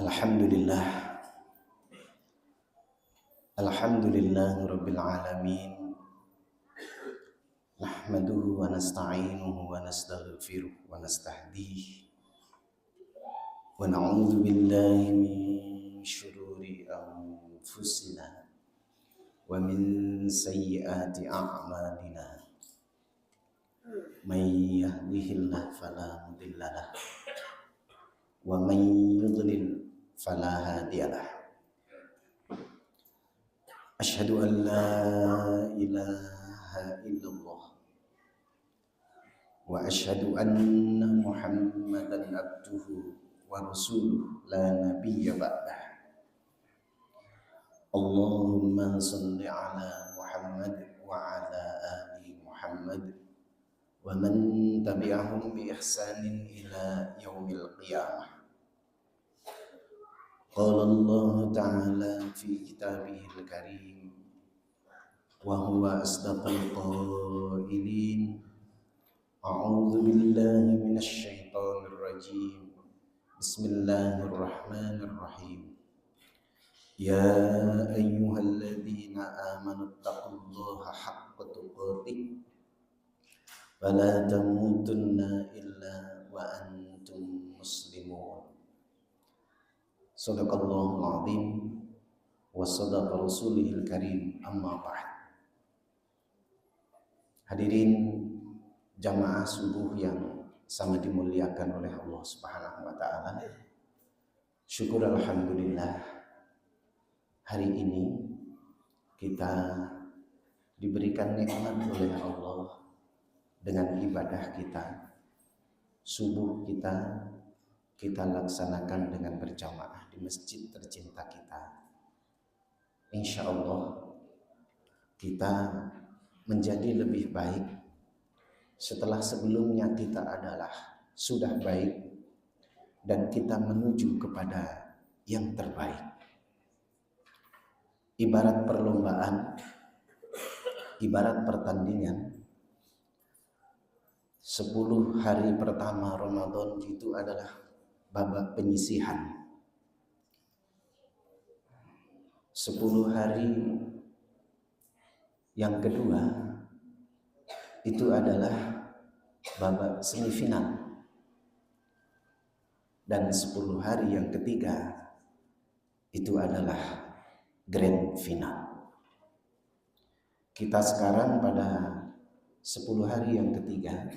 Alhamdulillah, Alhamdulillah Rabbil Alamin. Nahmaduhu wa nasta'inuhu wa nastaghfiruh wa nastahdihi wa na'udzu billahi min syururi anfusina wa min sayyiati a'malina. May yahdihillahu fala mudilla lahu wa may yudlil fala hadiyalah. Asyhadu an la ilaha illallah wa asyhadu anna Muhammadan abduhu wa rasuluh la nabiyya ba'dah. Allahumma shalli ala Muhammad wa ala ali Muhammad wa man tabi'ahum bi ihsanin ila yaumil qiyamah. Qala Allah Ta'ala fi kitabihil karim wa huwa asdaqal qailin. A'udzu billahi minasy syaithanir rajim. Bismillahirrahmanirrahim. Ya ayyuhalladzina amanu taqullaha haqqa tuqatih wa la tamutunna illa wa antum muslimun. Shadaqallahul azim wa shadaqa rasulihil karim, amma ba'd. Hadirin jamaah subuh yang sangat dimuliakan oleh Allah Subhanahu wa taala. Syukur alhamdulillah, hari ini kita diberikan nikmat oleh Allah dengan ibadah kita. Subuh kita laksanakan dengan berjamaah di masjid tercinta kita. Insya Allah kita menjadi lebih baik setelah sebelumnya kita adalah sudah baik dan kita menuju kepada yang terbaik. Ibarat perlombaan, ibarat pertandingan, 10 hari pertama Ramadan itu adalah babak penyisihan. 10 hari yang kedua itu adalah babak semifinal. Dan 10 hari yang ketiga itu adalah grand final. Kita sekarang pada 10 hari yang ketiga,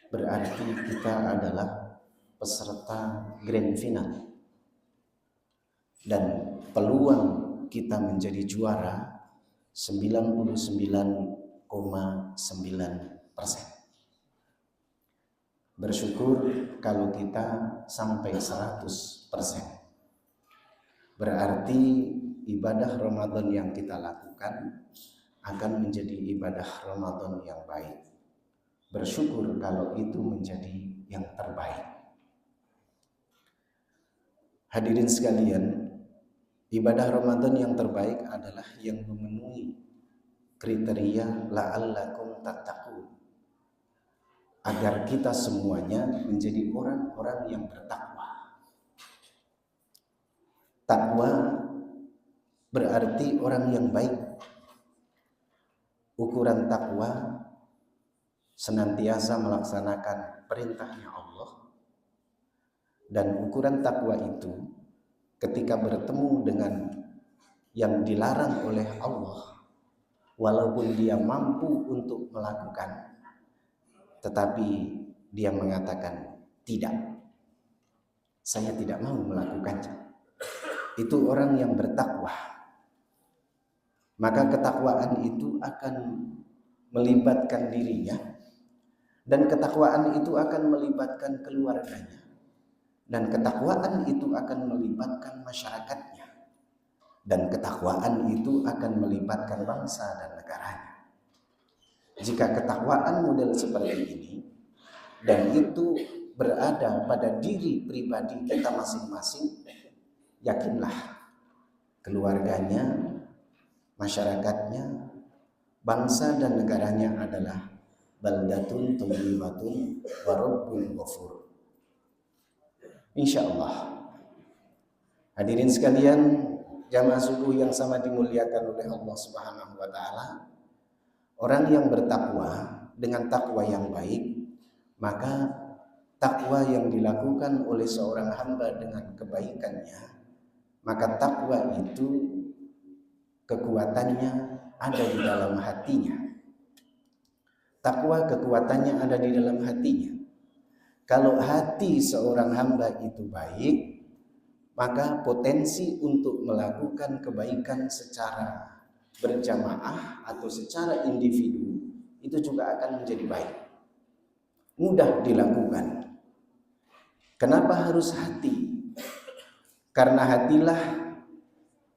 berarti kita adalah peserta grand final. Dan peluang kita menjadi juara 99,9%. Bersyukur kalau kita sampai 100%. Berarti ibadah Ramadan yang kita lakukan akan menjadi ibadah Ramadan yang baik. Bersyukur kalau itu menjadi yang terbaik. Hadirin sekalian, ibadah Ramadan yang terbaik adalah yang memenuhi kriteria la'allakum tattaqun, agar kita semuanya menjadi orang-orang yang bertakwa. Takwa berarti orang yang baik. Ukuran takwa senantiasa melaksanakan perintahnya Allah. Dan ukuran takwa itu ketika bertemu dengan yang dilarang oleh Allah, walaupun dia mampu untuk melakukan, tetapi dia mengatakan tidak, saya tidak mau melakukannya. Itu orang yang bertakwa. Maka ketakwaan itu akan melibatkan dirinya, dan ketakwaan itu akan melibatkan keluarganya, dan ketakwaan itu akan melibatkan masyarakatnya, dan ketakwaan itu akan melibatkan bangsa dan negaranya. Jika ketakwaan model seperti ini dan itu berada pada diri pribadi kita masing-masing, yakinlah keluarganya, masyarakatnya, bangsa dan negaranya adalah baldatun thayyibatun wa rabbun ghafur. Insya Allah Hadirin sekalian, jamaah subuh yang sama dimuliakan oleh Allah Subhanahu wa taala, orang yang bertakwa dengan takwa yang baik, maka takwa yang dilakukan oleh seorang hamba dengan kebaikannya, maka takwa itu kekuatannya ada di dalam hatinya. Takwa kekuatannya ada di dalam hatinya. Kalau hati seorang hamba itu baik, maka potensi untuk melakukan kebaikan secara berjamaah atau secara individu itu juga akan menjadi baik, mudah dilakukan. Kenapa harus hati? Karena hatilah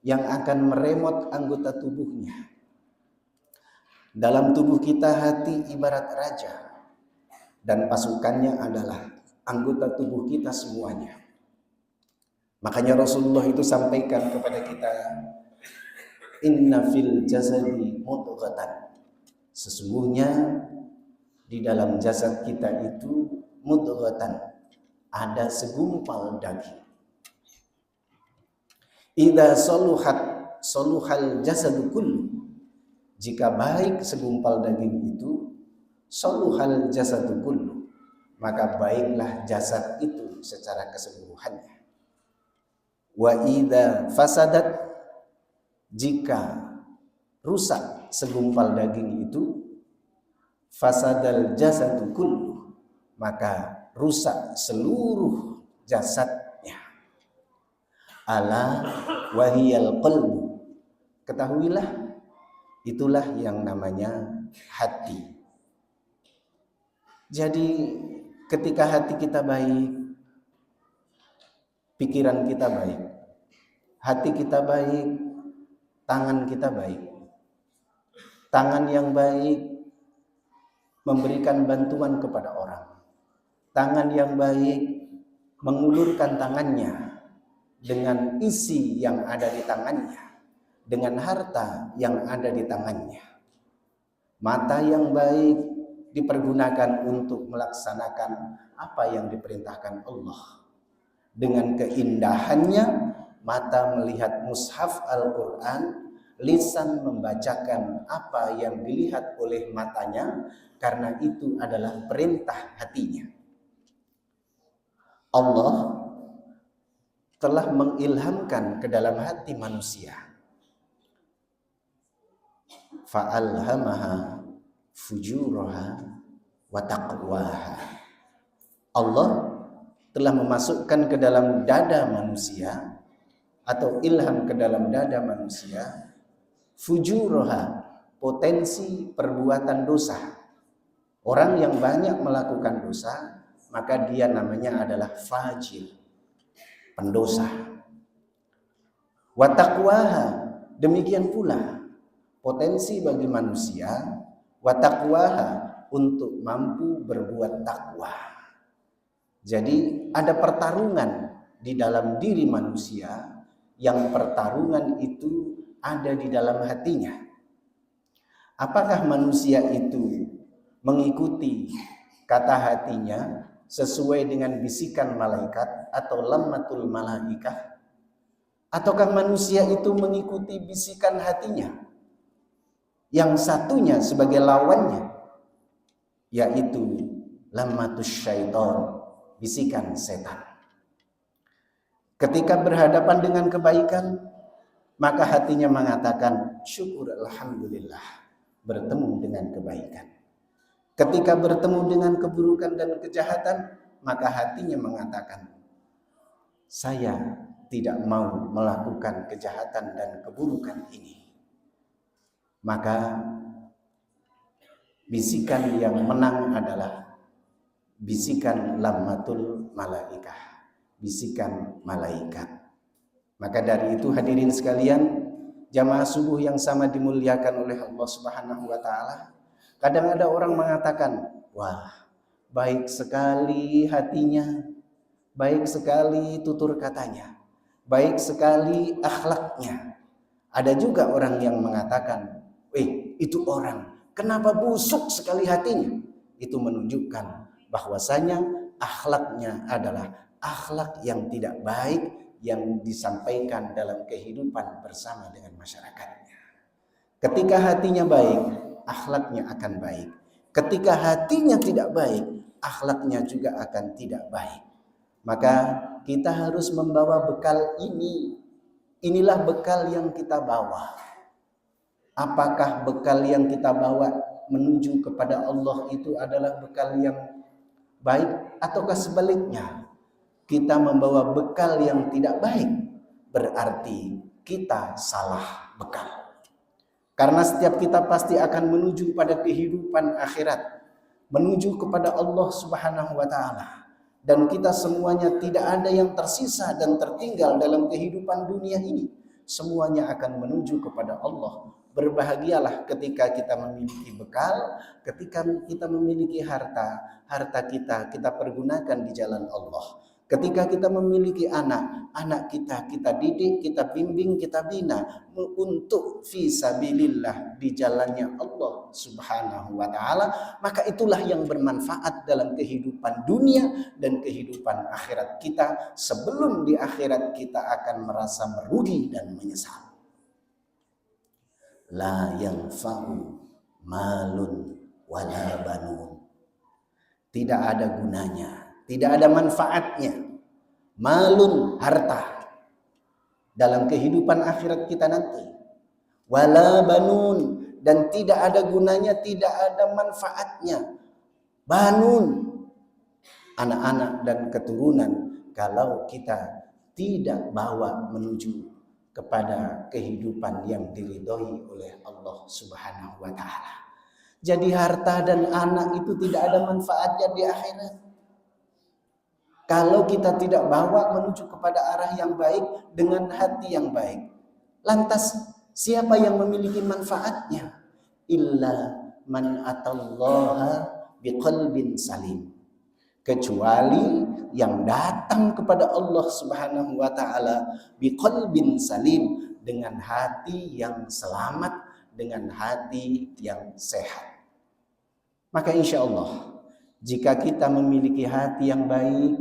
yang akan meremot anggota tubuhnya. Dalam tubuh kita hati ibarat raja, dan pasukannya adalah anggota tubuh kita semuanya. Makanya Rasulullah itu sampaikan kepada kita, inna fil jasadi mudghatan. Sesungguhnya di dalam jasad kita itu mudghatan, ada segumpal daging. Idza saluhal jasadu kullu. Jika baik segumpal daging itu, saluhal jasadu kullu, maka baiklah jasad itu secara keseluruhannya. Wa idza fasadat, jika rusak segumpal daging itu, fasadal jasadu kullu, maka rusak seluruh jasadnya. Ala wahiyal qalbu, ketahuilah itulah yang namanya hati. Jadi ketika hati kita baik, pikiran kita baik, hati kita baik, tangan kita baik. Tangan yang baik memberikan bantuan kepada orang. Tangan yang baik mengulurkan tangannya dengan isi yang ada di tangannya, dengan harta yang ada di tangannya. Mata yang baik dipergunakan untuk melaksanakan apa yang diperintahkan Allah. Dengan keindahannya, mata melihat mushaf Al-Quran, lisan membacakan apa yang dilihat oleh matanya, karena itu adalah perintah hatinya. Allah telah mengilhamkan ke dalam hati manusia, fa'alhamaha fujuraha wa taqwaha. Allah telah memasukkan ke dalam dada manusia, atau ilham ke dalam dada manusia, fujuraha, potensi perbuatan dosa. Orang yang banyak melakukan dosa, maka dia namanya adalah fajir, pendosa. Wa taqwaha, demikian pula potensi bagi manusia, wa taqwaha, untuk mampu berbuat takwa. Jadi ada pertarungan di dalam diri manusia, yang pertarungan itu ada di dalam hatinya. Apakah manusia itu mengikuti kata hatinya sesuai dengan bisikan malaikat atau lammatul malaikah? Ataukah manusia itu mengikuti bisikan hatinya, yang satunya sebagai lawannya, yaitu lammatus syaitan, bisikan setan. Ketika berhadapan dengan kebaikan, maka hatinya mengatakan syukur alhamdulillah, bertemu dengan kebaikan. Ketika bertemu dengan keburukan dan kejahatan, maka hatinya mengatakan saya tidak mau melakukan kejahatan dan keburukan ini. Maka bisikan yang menang adalah bisikan lammatul malaikah, bisikan malaikat. Maka dari itu hadirin sekalian, jamaah subuh yang sama dimuliakan oleh Allah Subhanahu wa taala, kadang ada orang mengatakan, wah, baik sekali hatinya, baik sekali tutur katanya, baik sekali akhlaknya. Ada juga orang yang mengatakan, itu orang, kenapa busuk sekali hatinya? Itu menunjukkan bahwasanya akhlaknya adalah akhlak yang tidak baik, yang disampaikan dalam kehidupan bersama dengan masyarakatnya. Ketika hatinya baik, akhlaknya akan baik. Ketika hatinya tidak baik, akhlaknya juga akan tidak baik. Maka kita harus membawa bekal ini. Inilah bekal yang kita bawa. Apakah bekal yang kita bawa menuju kepada Allah itu adalah bekal yang baik, ataukah sebaliknya kita membawa bekal yang tidak baik, berarti kita salah bekal. Karena setiap kita pasti akan menuju pada kehidupan akhirat, menuju kepada Allah Subhanahu wa taala. Dan kita semuanya tidak ada yang tersisa dan tertinggal dalam kehidupan dunia ini. Semuanya akan menuju kepada Allah. Berbahagialah ketika kita memiliki bekal, ketika kita memiliki harta kita pergunakan di jalan Allah. Ketika kita memiliki anak kita didik, kita bimbing, kita bina untuk fisabilillah di jalannya Allah Subhanahu wa taala, maka itulah yang bermanfaat dalam kehidupan dunia dan kehidupan akhirat kita, sebelum di akhirat kita akan merasa merugi dan menyesal. La yanfa'u malun wala banun. Tidak ada gunanya, tidak ada manfaatnya malun, harta, dalam kehidupan akhirat kita nanti. Wala banun, dan tidak ada gunanya, tidak ada manfaatnya banun, anak-anak dan keturunan, kalau kita tidak bawa menuju kepada kehidupan yang diridhoi oleh Allah Subhanahu wa taala. Jadi harta dan anak itu tidak ada manfaatnya di akhirat kalau kita tidak bawa menuju kepada arah yang baik dengan hati yang baik. Lantas siapa yang memiliki manfaatnya? Illa man atallaha biqalbin salim. Kecuali yang datang kepada Allah Subhanahu wa taala biqalbin salim, dengan hati yang selamat, dengan hati yang sehat. Maka insya Allah, jika kita memiliki hati yang baik,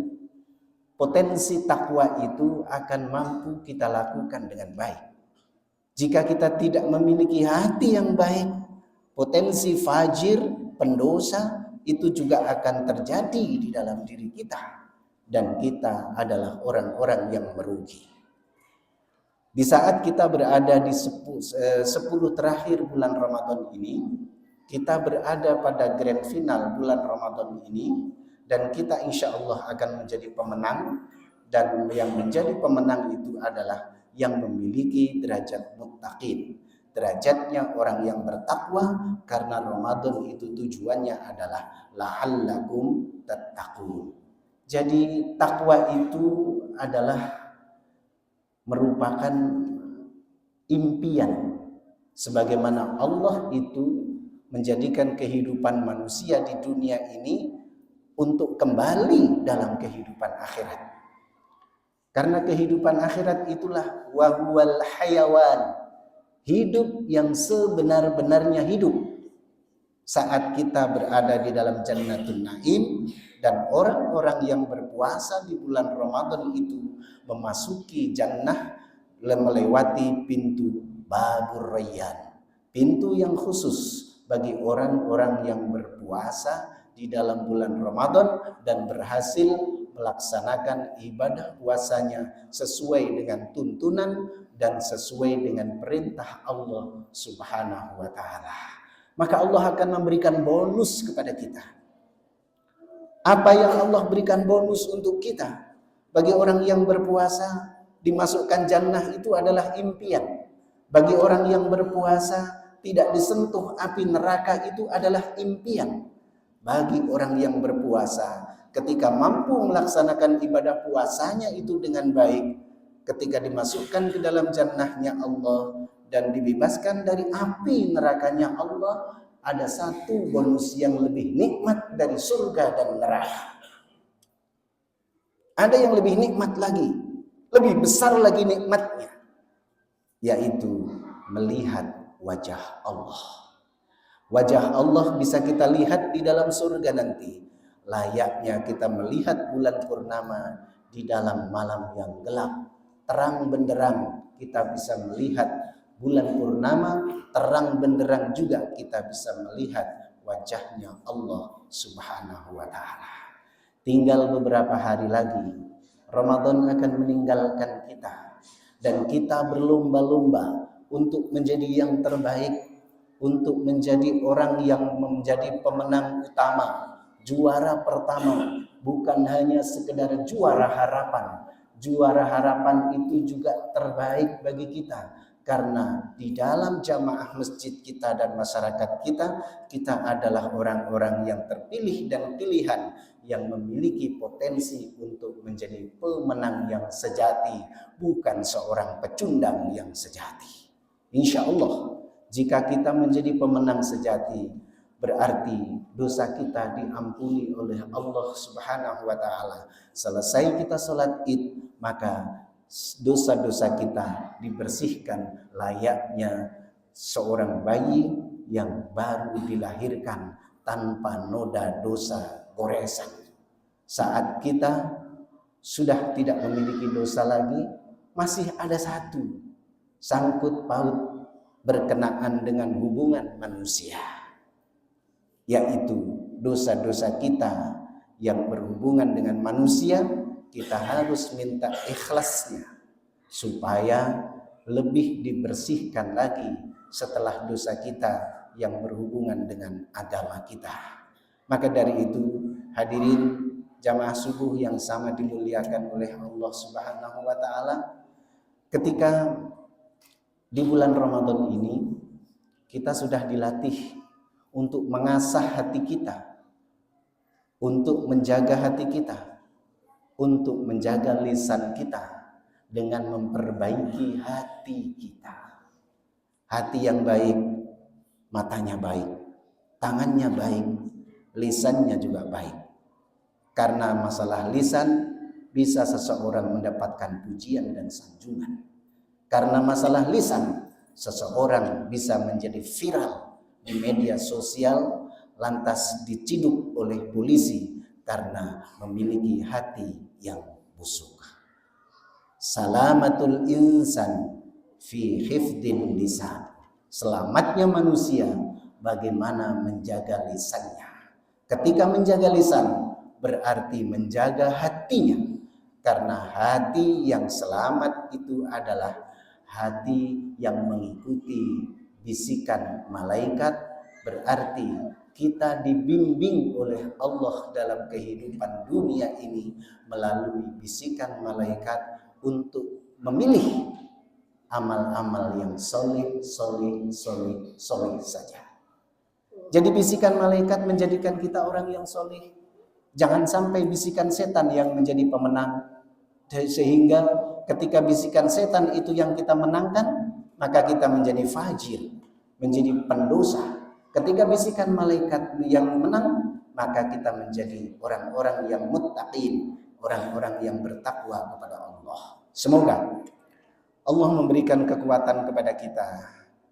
potensi takwa itu akan mampu kita lakukan dengan baik. Jika kita tidak memiliki hati yang baik, potensi fajir, pendosa, itu juga akan terjadi di dalam diri kita. Dan kita adalah orang-orang yang merugi. Di saat kita berada di 10 terakhir bulan Ramadan ini, kita berada pada grand final bulan Ramadan ini, dan kita insya Allah akan menjadi pemenang. Dan yang menjadi pemenang itu adalah yang memiliki derajat muttaqin, derajatnya orang yang bertakwa, karena Ramadan itu tujuannya adalah la'allakum tattaqun. Jadi takwa itu adalah merupakan impian, sebagaimana Allah itu menjadikan kehidupan manusia di dunia ini untuk kembali dalam kehidupan akhirat. Karena kehidupan akhirat itulah wahuwal hayawan, hidup yang sebenar-benarnya hidup. Saat kita berada di dalam Jannatul Naim, dan orang-orang yang berpuasa di bulan Ramadan itu memasuki jannah melewati pintu Babur Rayyan, pintu yang khusus bagi orang-orang yang berpuasa di dalam bulan Ramadan dan berhasil melaksanakan ibadah puasanya sesuai dengan tuntunan dan sesuai dengan perintah Allah Subhanahu wa taala. Maka Allah akan memberikan bonus kepada kita. Apa yang Allah berikan bonus untuk kita? Bagi orang yang berpuasa, dimasukkan jannah itu adalah impian. Bagi orang yang berpuasa, tidak disentuh api neraka itu adalah impian. Bagi orang yang berpuasa, ketika mampu melaksanakan ibadah puasanya itu dengan baik, ketika dimasukkan ke dalam jannahnya Allah dan dibebaskan dari api nerakanya Allah, ada satu bonus yang lebih nikmat dari surga dan neraka. Ada yang lebih nikmat lagi, lebih besar lagi nikmatnya, yaitu melihat wajah Allah. Wajah Allah bisa kita lihat di dalam surga nanti, layaknya kita melihat bulan purnama di dalam malam yang gelap, terang benderang kita bisa melihat bulan purnama, terang benderang juga kita bisa melihat wajahnya Allah Subhanahu wa Ta'ala. Tinggal beberapa hari lagi Ramadan akan meninggalkan kita, dan kita berlomba-lomba untuk menjadi yang terbaik, untuk menjadi orang yang menjadi pemenang utama, juara pertama, bukan hanya sekedar juara harapan. Juara harapan itu juga terbaik bagi kita, karena di dalam jamaah masjid kita dan masyarakat kita, kita adalah orang-orang yang terpilih dan pilihan yang memiliki potensi untuk menjadi pemenang yang sejati, bukan seorang pecundang yang sejati. Insya Allah, jika kita menjadi pemenang sejati, berarti dosa kita diampuni oleh Allah Subhanahu wa Ta'ala. Selesai kita sholat Id, maka dosa-dosa kita dibersihkan layaknya seorang bayi yang baru dilahirkan tanpa noda dosa goresan. Saat kita sudah tidak memiliki dosa lagi, masih ada satu sangkut paut berkenaan dengan hubungan manusia, yaitu dosa-dosa kita yang berhubungan dengan manusia. Kita harus minta ikhlasnya supaya lebih dibersihkan lagi setelah dosa kita yang berhubungan dengan agama kita. Maka dari itu, hadirin jamaah subuh yang sama dimuliakan oleh Allah Subhanahu wa Ta'ala, ketika di bulan Ramadan ini kita sudah dilatih untuk mengasah hati kita, untuk menjaga hati kita, untuk menjaga lisan kita dengan memperbaiki hati kita. Hati yang baik, matanya baik, tangannya baik, lisannya juga baik. Karena masalah lisan bisa seseorang mendapatkan pujian dan sanjungan. Karena masalah lisan, seseorang bisa menjadi viral di media sosial, lantas diciduk oleh polisi karena memiliki hati yang busuk. Salamatul insan fi hifdin lisan. Selamatnya manusia bagaimana menjaga lisannya. Ketika menjaga lisan berarti menjaga hatinya, karena hati yang selamat itu adalah hati yang mengikuti bisikan malaikat. Berarti kita dibimbing oleh Allah dalam kehidupan dunia ini melalui bisikan malaikat untuk memilih amal-amal yang solih saja. Jadi bisikan malaikat menjadikan kita orang yang solih. Jangan sampai bisikan setan yang menjadi pemenang, sehingga ketika bisikan setan itu yang kita menangkan, maka kita menjadi fajir, menjadi pendosa. Ketika bisikan malaikat yang menang, maka kita menjadi orang-orang yang muttaqin, orang-orang yang bertakwa kepada Allah. Semoga Allah memberikan kekuatan kepada kita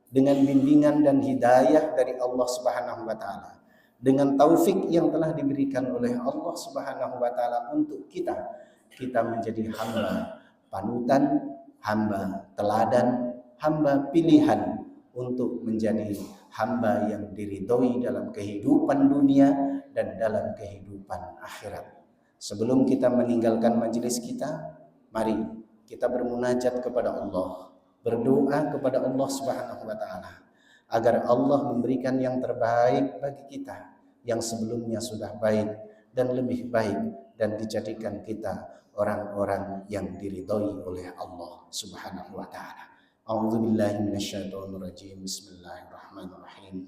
dengan bimbingan dan hidayah dari Allah Subhanahu wa Ta'ala, dengan taufik yang telah diberikan oleh Allah Subhanahu wa Ta'ala untuk kita menjadi hamba panutan, hamba teladan, hamba pilihan untuk menjadi hamba yang diridhoi dalam kehidupan dunia dan dalam kehidupan akhirat. Sebelum kita meninggalkan majelis kita, mari kita bermunajat kepada Allah, berdoa kepada Allah Subhanahu wa Ta'ala agar Allah memberikan yang terbaik bagi kita, yang sebelumnya sudah baik dan lebih baik, dan dijadikan kita orang-orang yang diridhoi oleh Allah Subhanahu wa Ta'ala. A'udzubillahi minasyaitonirrajim. Bismillahirrahmanirrahim.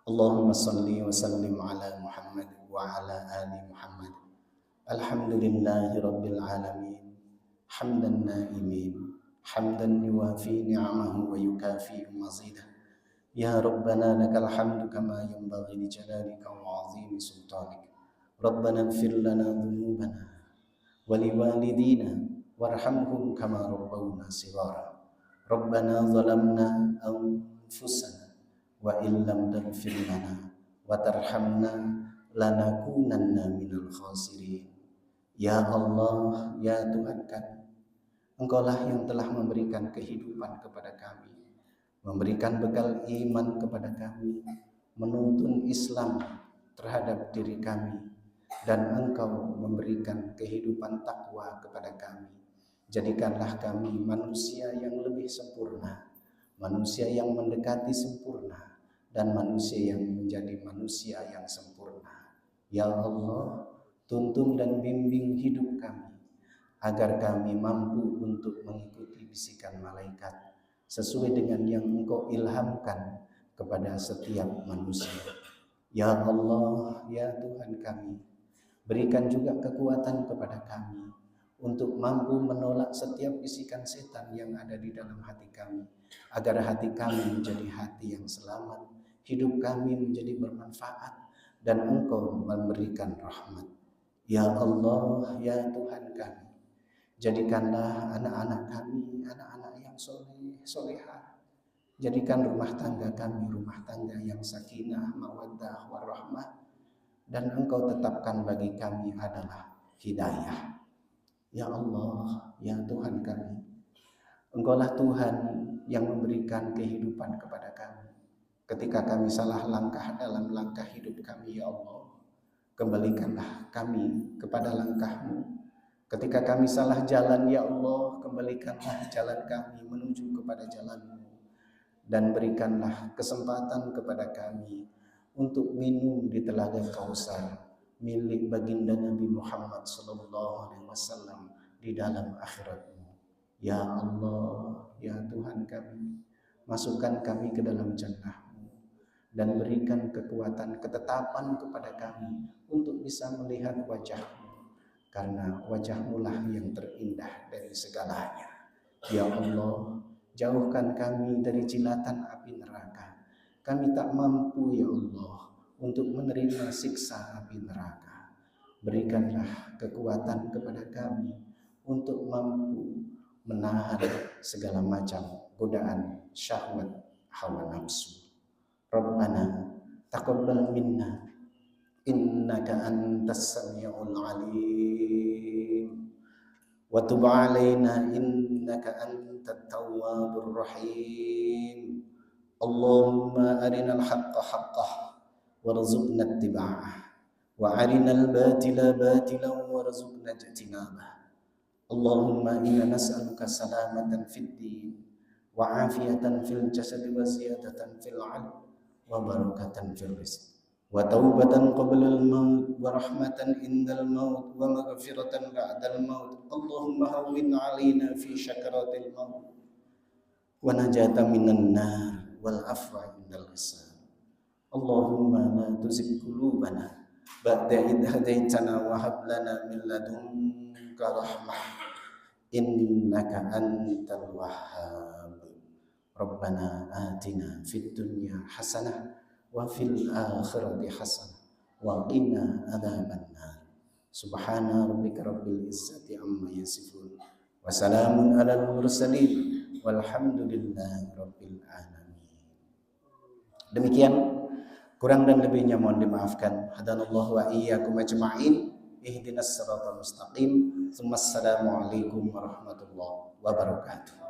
Allahumma salli wa sallim ala Muhammad wa ala ali Muhammad. Alhamdulillahi rabbil alamin. Hamdan naimin, hamdan yuwafi ni'amahu wa yukafi mazidah. Ya Rabbana lakal hamdu kama yanbaghi li jalalika wa 'azimi sultanik. Rabbana ighfir lana dhunubana wa liwalidina warhamhum kama rabbawna shighara. Rabbana zalamna anfusana wa illam taghfir lana wa tarhamna lanakunanna minal khasirin. Ya Allah, ya Tuhan kami, Engkaulah yang telah memberikan kehidupan kepada kami, memberikan bekal iman kepada kami, menuntun Islam terhadap diri kami, dan Engkau memberikan kehidupan takwa kepada kami. Jadikanlah kami manusia yang lebih sempurna, manusia yang mendekati sempurna, dan manusia yang menjadi manusia yang sempurna. Ya Allah, tuntun dan bimbing hidup kami, agar kami mampu untuk mengikuti bisikan malaikat sesuai dengan yang Engkau ilhamkan kepada setiap manusia. Ya Allah, ya Tuhan kami, berikan juga kekuatan kepada kami untuk mampu menolak setiap bisikan setan yang ada di dalam hati kami, agar hati kami menjadi hati yang selamat, hidup kami menjadi bermanfaat, dan Engkau memberikan rahmat. Ya Allah, ya Tuhan kami, jadikanlah anak-anak kami anak-anak yang soleh, solehah. Jadikan rumah tangga kami rumah tangga yang sakinah, mawaddah, warahmah, dan Engkau tetapkan bagi kami adalah hidayah. Ya Allah, ya Tuhan kami, Engkaulah Tuhan yang memberikan kehidupan kepada kami. Ketika kami salah langkah dalam langkah hidup kami, ya Allah, kembalikanlah kami kepada langkah-Mu. Ketika kami salah jalan, ya Allah, kembalikanlah jalan kami menuju kepada jalan-Mu, dan berikanlah kesempatan kepada kami untuk minum di telaga Kausar milik baginda Nabi Muhammad SAW di dalam akhirat-Mu. Ya Allah, ya Tuhan kami, masukkan kami ke dalam jannah-Mu dan berikan kekuatan ketetapan kepada kami untuk bisa melihat wajah-Mu, karena wajah-Mu lah yang terindah dari segalanya. Ya Allah, jauhkan kami dari jilatan api neraka. Kami tak mampu, ya Allah, untuk menerima siksa api neraka. Berikanlah kekuatan kepada kami untuk mampu menahan segala macam godaan syahwat hawa nafsu. Rabbana taqabbal minna innaka antas samiul alim wa tub alaina innaka antat tawwabur rahim. Allahumma arinal haqqa haqqah warzuqna ittiba'ah wa arinal batila batilan warzuqna ijtinabah. Allahumma inna nas'aluka salamatan fid din wa afiyatan fil jasad wa ziyadatan fil 'ilm wa barakatan fil rizq wa taubatan qabla al maut wa rahmatan indal maut wa maghfiratan ba'dal maut. Allahumma hawwin 'alaina fi syakaratil maut wa najatan minan nar wal afwa indal hisab. Allahumma la tuzigh qulubana ba'da idh hadaitana wa hab lana min ladunka rahmah innaka antal wahhab. Rabbana atina fid dunya hasanah wa fil akhirati hasanah wa qina adzabannar. Subhana rabbika rabbil izzati amma yasifun wa salamun alal mursalin walhamdulillahi rabbil alamin. Demikian, kurang dan lebihnya mohon dimaafkan. Hadanallahu wa iyyakum ajma'in. Ihdinas siratal mustaqim. Assalamualaikum warahmatullahi wabarakatuh.